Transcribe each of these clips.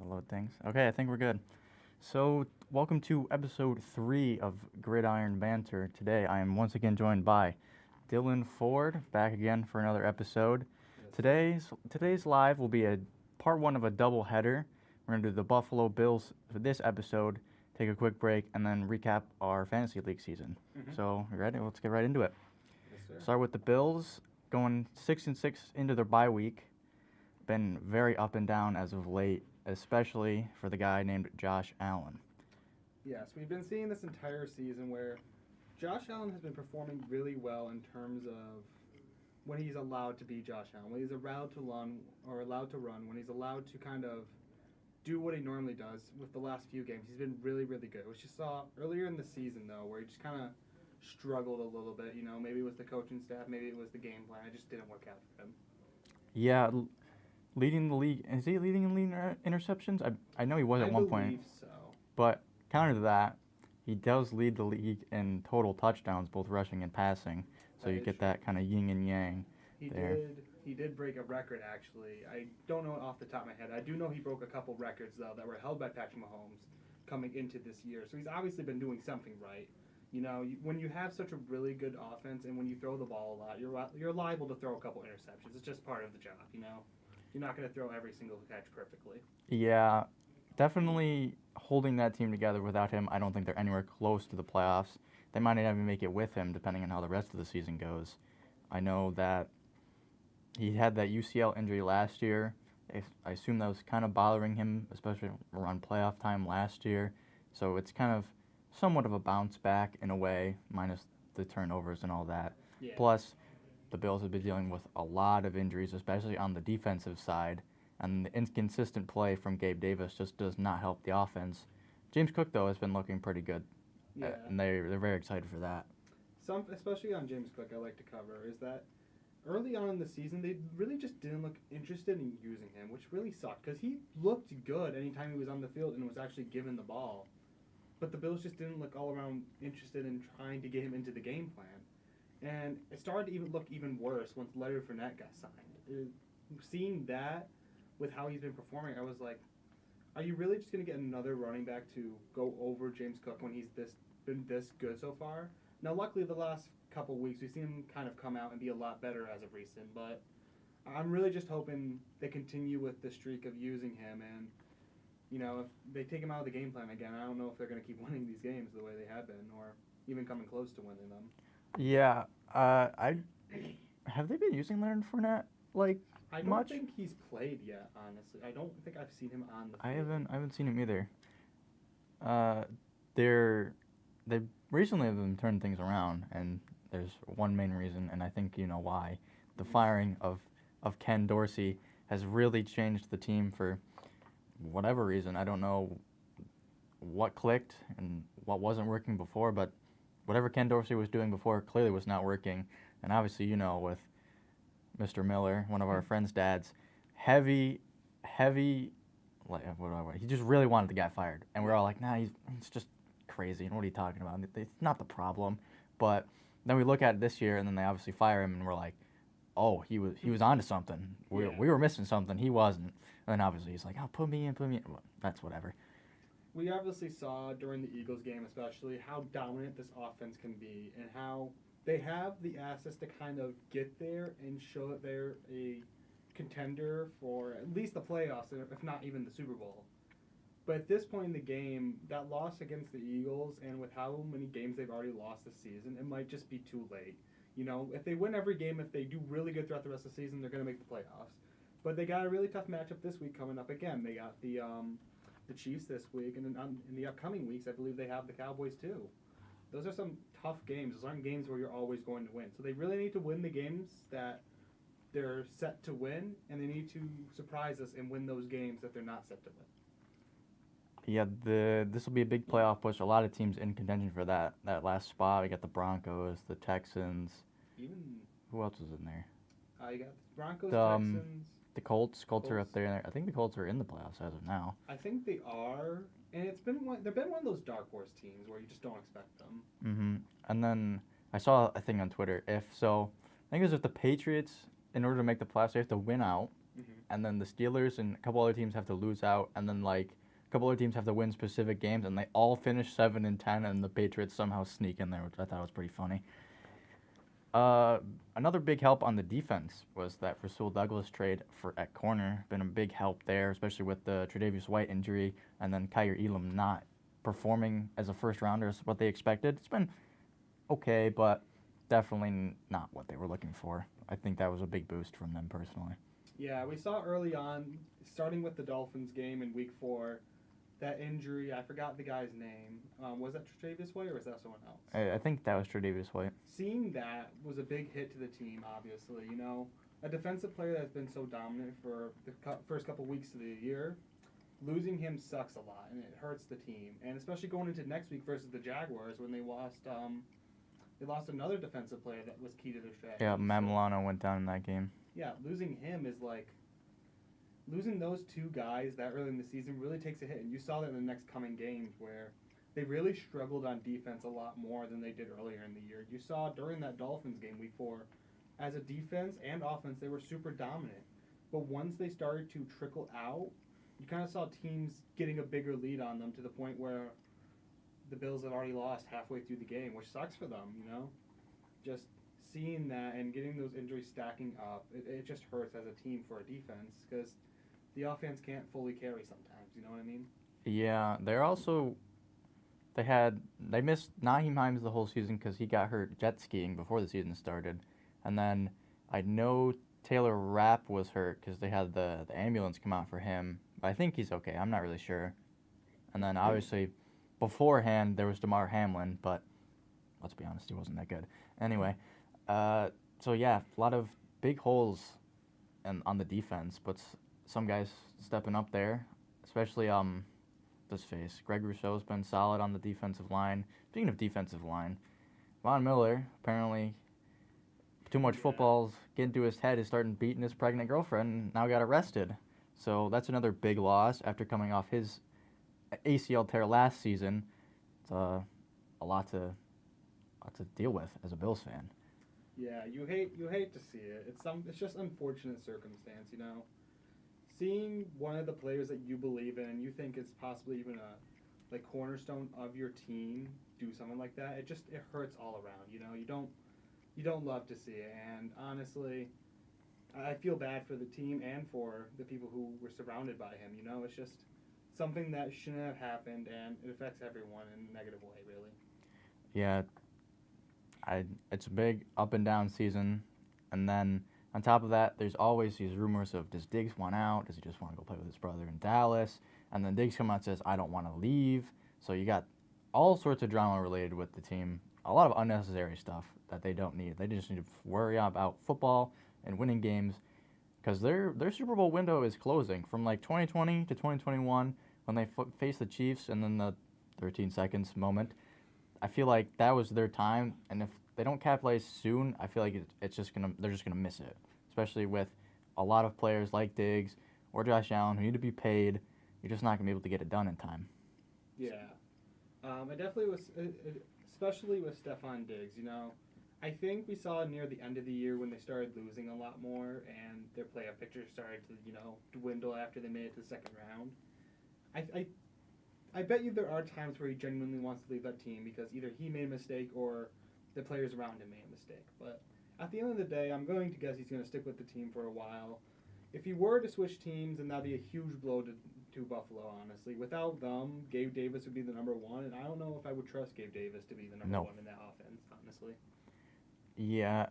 Load things. Okay, I think we're good. So, welcome to episode 3 of Gridiron Banter. Today, I am once again joined by Dylan Ford, back again for another episode. Today's live will be a part 1 of a double header. We're going to do the Buffalo Bills for this episode, take a quick break, and then recap our fantasy league season. So, you ready? Let's get right into it. Yes, sir. Start with the Bills, going 6-6 into their bye week. Been very up and down as of late, especially for the guy named Josh Allen. Yes, we've been seeing this entire season where Josh Allen has been performing really well in terms of when he's allowed to be Josh Allen, when he's allowed to run, when he's allowed to kind of do what he normally does. With the last few games, he's been really, really good. Which you saw earlier in the season, though, where he just kind of struggled a little bit. Maybe it was the coaching staff, maybe it was the game plan. It just didn't work out for him. Yeah, leading the league. Is he leading in league interceptions? I know he was at one point. I believe so. But counter to that, he does lead the league in total touchdowns, both rushing and passing. So you get that kind of yin and yang there. He did break a record, actually. I don't know it off the top of my head. I do know he broke a couple records, though, that were held by Patrick Mahomes coming into this year. So he's obviously been doing something right. When you have such a really good offense and when you throw the ball a lot, you're liable to throw a couple interceptions. It's just part of the job, You're not going to throw every single catch perfectly. Yeah, definitely holding that team together without him. I don't think they're anywhere close to the playoffs. They might not even make it with him, depending on how the rest of the season goes. I know that he had that UCL injury last year. I assume that was kind of bothering him, especially around playoff time last year. So it's kind of somewhat of a bounce back in a way, minus the turnovers and all that. Yeah. Plus, the Bills have been dealing with a lot of injuries, especially on the defensive side, and the inconsistent play from Gabe Davis just does not help the offense. James Cook, though, has been looking pretty good, and they're very excited for that. Especially on James Cook, I like to cover, is that early on in the season, they really just didn't look interested in using him, which really sucked, because he looked good anytime he was on the field and was actually given the ball. But the Bills just didn't look all around interested in trying to get him into the game plan. And it started to look even worse once Leonard Fournette got signed. Seeing that with how he's been performing, I was like, are you really just going to get another running back to go over James Cook when he's been this good so far? Now, luckily, the last couple weeks, we've seen him kind of come out and be a lot better as of recent. But I'm really just hoping they continue with the streak of using him. And, if they take him out of the game plan again, I don't know if they're going to keep winning these games the way they have been or even coming close to winning them. Yeah, have they been using Leonard Fournette I don't think he's played yet. Honestly, I don't think I've seen him on the field. I haven't seen him either. They recently have been turning things around, and there's one main reason, and I think you know why. The firing of Ken Dorsey has really changed the team for whatever reason. I don't know what clicked and what wasn't working before, but whatever Ken Dorsey was doing before clearly was not working. And obviously, with Mr. Miller, one of our friends' dads, heavy, he just really wanted the guy fired. And we're all like, nah, he's just crazy. And what are you talking about? It's not the problem. But then we look at it this year, and then they obviously fire him, and we're like, oh, he was onto something. We were missing something. He wasn't. And then obviously he's like, oh, put me in. Well, that's whatever. We obviously saw during the Eagles game especially how dominant this offense can be and how they have the assets to kind of get there and show that they're a contender for at least the playoffs, if not even the Super Bowl. But at this point in the game, that loss against the Eagles and with how many games they've already lost this season, it might just be too late. If they win every game, if they do really good throughout the rest of the season, they're going to make the playoffs. But they got a really tough matchup this week coming up again. They got the Chiefs this week, and then in the upcoming weeks, I believe they have the Cowboys too. Those are some tough games. Those aren't games where you're always going to win. So they really need to win the games that they're set to win, and they need to surprise us and win those games that they're not set to win. Yeah, this will be a big playoff push. A lot of teams in contention for that last spot. We got the Broncos, the Texans. Who else is in there? You got the Broncos, Texans. The Colts. Colts are up there. I think the Colts are in the playoffs as of now. I think they are, and they've been one of those dark horse teams where you just don't expect them. Mm-hmm. And then I saw a thing on Twitter. I think it was if the Patriots, in order to make the playoffs, they have to win out. Mm-hmm. and then the Steelers and a couple other teams have to lose out, and then like a couple other teams have to win specific games, and they all finish 7-10, and the Patriots somehow sneak in there, which I thought was pretty funny. Another big help on the defense was that Rasul Douglas trade at corner. Been a big help there, especially with the Tre'Davious White injury, and then Kyer Elam not performing as a first rounder is what they expected. It's been okay, but definitely not what they were looking for. I think that was a big boost from them personally. Yeah, we saw early on, starting with the Dolphins game in Week 4, that injury. I forgot the guy's name. Was that Tre'Davious White or was that someone else? I think that was Tre'Davious White. Seeing that was a big hit to the team. Obviously, a defensive player that's been so dominant for the first couple weeks of the year. Losing him sucks a lot, and it hurts the team. And especially going into next week versus the Jaguars when they lost another defensive player that was key to their strategy. Yeah, Matt Milano went down in that game. Yeah, losing him is like losing those two guys that early in the season really takes a hit, and you saw that in the next coming games where they really struggled on defense a lot more than they did earlier in the year. You saw during that Dolphins game Week 4, as a defense and offense, they were super dominant. But once they started to trickle out, you kind of saw teams getting a bigger lead on them to the point where the Bills had already lost halfway through the game, which sucks for them, Just seeing that and getting those injuries stacking up, it just hurts as a team for a defense because the offense can't fully carry sometimes, you know what I mean? Yeah, they missed Naheem Hines the whole season because he got hurt jet skiing before the season started. And then I know Taylor Rapp was hurt because they had the ambulance come out for him. But I think he's okay. I'm not really sure. And then obviously beforehand there was DeMar Hamlin, but let's be honest, he wasn't that good. Anyway, so yeah, a lot of big holes on the defense, but some guys stepping up there, especially Greg Rousseau's been solid on the defensive line. Speaking of defensive line, Von Miller apparently too much footballs getting to his head is starting beating his pregnant girlfriend and now got arrested. So that's another big loss after coming off his ACL tear last season. It's a lot to deal with as a Bills fan. Yeah, you hate to see it. It's just unfortunate circumstance, Seeing one of the players that you believe in and you think is possibly even a cornerstone of your team do something like that, it hurts all around. You don't love to see it, and honestly, I feel bad for the team and for the people who were surrounded by him. It's just something that shouldn't have happened, and it affects everyone in a negative way, really. Yeah, it's a big up and down season, and then on top of that, there's always these rumors of, does Diggs want out? Does he just want to go play with his brother in Dallas? And then Diggs comes out and says, I don't want to leave. So you got all sorts of drama related with the team. A lot of unnecessary stuff that they don't need. They just need to worry about football and winning games because their Super Bowl window is closing from like 2020 to 2021 when they face the Chiefs and then the 13 seconds moment. I feel like that was their time, and if they don't capitalize soon, I feel like they're just gonna miss it, especially with a lot of players like Diggs or Josh Allen who need to be paid. You're just not gonna be able to get it done in time. Yeah, I definitely was, especially with Stephon Diggs. I think we saw near the end of the year when they started losing a lot more, and their playoff picture started to dwindle after they made it to the second round. I bet you there are times where he genuinely wants to leave that team because either he made a mistake or the players around him made a mistake. But at the end of the day, I'm going to guess he's going to stick with the team for a while. If he were to switch teams, then that'd be a huge blow to Buffalo, honestly. Without them, Gabe Davis would be the number one, and I don't know if I would trust Gabe Davis to be the number one in that offense, honestly. Yeah.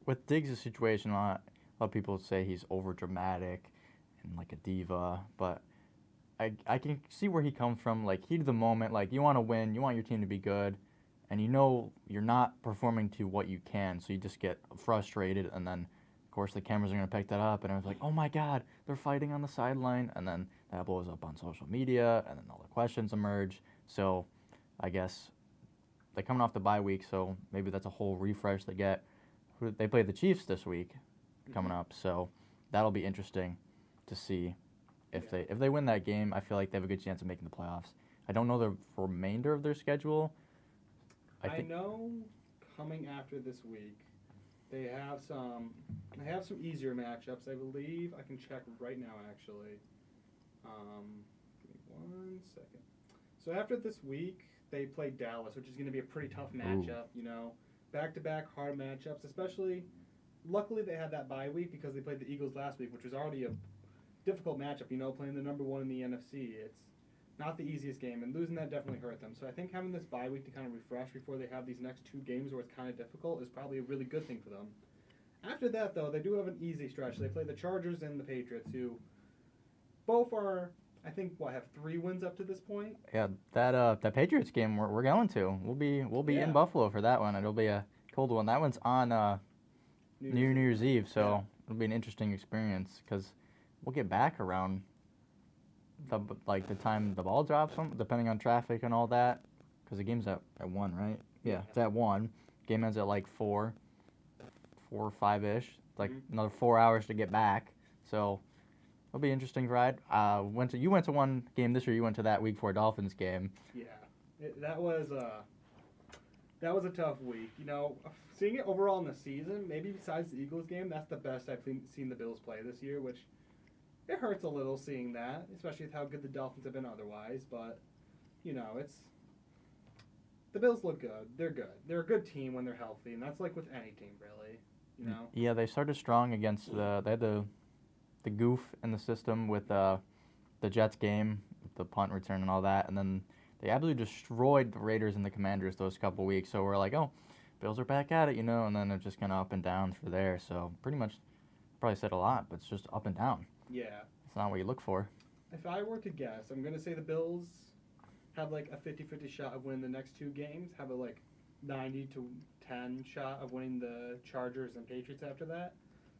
With Diggs' situation, a lot of people say he's over-dramatic and like a diva, but I can see where he comes from. Like, heat of the moment, like, you want to win, you want your team to be good, and you're not performing to what you can, so you just get frustrated, and then, of course, the cameras are going to pick that up, and I was like, oh my God, they're fighting on the sideline, and then that blows up on social media, and then all the questions emerge, so I guess they're coming off the bye week, so maybe that's a whole refresh they get. They play the Chiefs this week coming up, so that'll be interesting to see. If they win that game, I feel like they have a good chance of making the playoffs. I don't know the remainder of their schedule. I know coming after this week, They have some easier matchups, I believe. I can check right now, actually. Give me 1 second. So after this week, they play Dallas, which is going to be a pretty tough matchup. You know, back-to-back hard matchups. Especially, luckily they had that bye week because they played the Eagles last week, which was already a difficult matchup. You know, playing the number one in the NFC, it's not the easiest game, and losing that definitely hurt them. So I think having this bye week to kind of refresh before they have these next two games where it's kind of difficult is probably a really good thing for them. After that, though, they do have an easy stretch. They play the Chargers and the Patriots, who both are, I think, have 3 wins up to this point. Yeah, that Patriots game we're going to. We'll be in Buffalo for that one. It'll be a cold one. That one's on New Year's Eve, so it'll be an interesting experience because we'll get back around the time the ball drops, depending on traffic and all that. Because the game's at 1, right? Yeah, it's at 1. Game ends at like 4 or 5-ish. Like another 4 hours to get back. So it'll be an interesting ride. You went to one game this year. You went to that Week 4 Dolphins game. Yeah, that was a tough week. You know, seeing it overall in the season, maybe besides the Eagles game, that's the best I've seen the Bills play this year, which it hurts a little seeing that, especially with how good the Dolphins have been otherwise. But, you know, the Bills look good. They're good. They're a good team when they're healthy, and that's like with any team, really. You know. Yeah, they started strong against they had the goof in the system with the Jets game, the punt return and all that, and then they absolutely destroyed the Raiders and the Commanders those couple weeks. So we're like, oh, Bills are back at it, you know, and then it's just kind of up and down for there. So pretty much, probably said a lot, but it's just up and down. Yeah. It's not what you look for. If I were to guess, I'm going to say the Bills have like a 50-50 shot of winning the next 2 games, have a 90-10 shot of winning the Chargers and Patriots after that.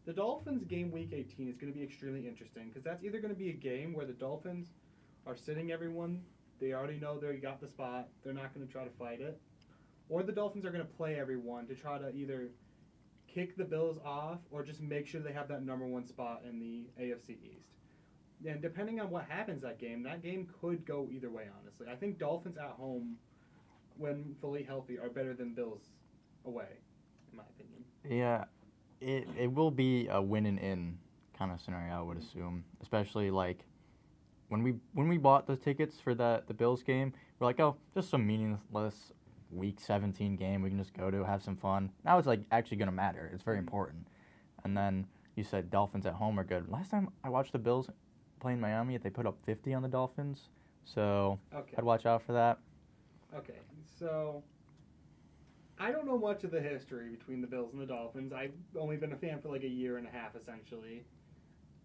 The Dolphins game week 18 is going to be extremely interesting because that's either going to be a game where the Dolphins are sitting everyone, they already know they got the spot, they're not going to try to fight it, or the Dolphins are going to play everyone to try to either kick the Bills off or just make sure they have that number 1 spot in the AFC East. And depending on what happens that game could go either way, honestly. I think Dolphins at home, when fully healthy, are better than Bills away, in my opinion. Yeah, it will be a win and in kind of scenario, I would assume. Especially when we bought the tickets for the Bills game, we're like, oh, just some meaningless Week 17 game we can just go to, have some fun. Now it's actually going to matter. It's very important. And then you said Dolphins at home are good. Last time I watched the Bills play in Miami, they put up 50 on the Dolphins. So I'd watch out for that. Okay, so I don't know much of the history between the Bills and the Dolphins. I've only been a fan for a year and a half, essentially.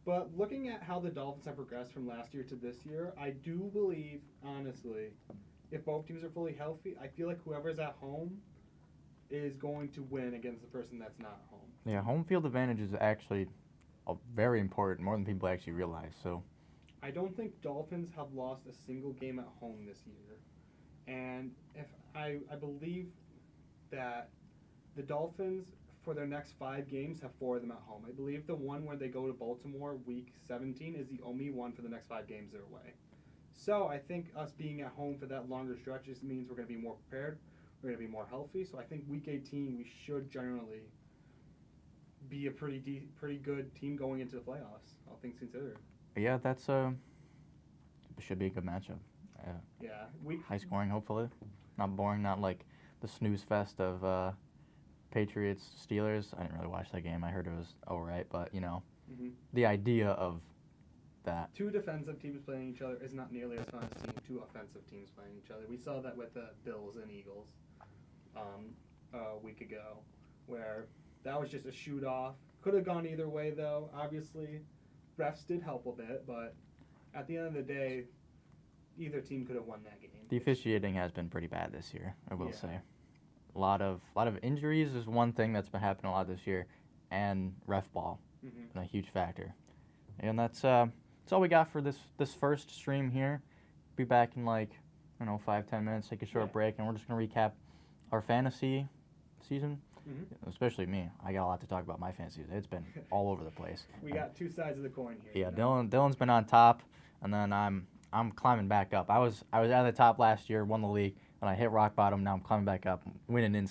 But looking at how the Dolphins have progressed from last year to this year, I do believe, honestly, if both teams are fully healthy, I feel like whoever's at home is going to win against the person that's not at home. Yeah, home field advantage is actually very important, more than people actually realize. So I don't think Dolphins have lost a single game at home this year. And if I believe that the Dolphins, for their next 5 games, have 4 of them at home. I believe the one where they go to Baltimore week 17 is the only one for the next 5 games they're away. So I think us being at home for that longer stretch just means we're going to be more prepared. We're going to be more healthy. So I think week 18 we should generally be a pretty good team going into the playoffs, all things considered. Yeah, it should be a good matchup. Yeah. High scoring, hopefully. Not boring, not like the snooze fest of Patriots, Steelers. I didn't really watch that game. I heard it was all right, but, the idea of that. 2 defensive teams playing each other is not nearly as fun as seeing 2 offensive teams playing each other. We saw that with the Bills and Eagles a week ago, where that was just a shoot-off. Could have gone either way, though. Obviously, refs did help a bit, but at the end of the day, either team could have won that game. The officiating has been pretty bad this year, I will say. A lot of injuries is one thing that's been happening a lot this year, and ref ball, a huge factor. And that's all we got for this first stream here. Be back in 5-10 minutes, take a short break, and we're just gonna recap our fantasy season. Especially me. I got a lot to talk about my fantasy. It's been all over the place. We got 2 sides of the coin here. Yeah, Dylan's been on top, and then I'm climbing back up. I was at the top last year, won the league, and I hit rock bottom. Now I'm climbing back up, winning inside.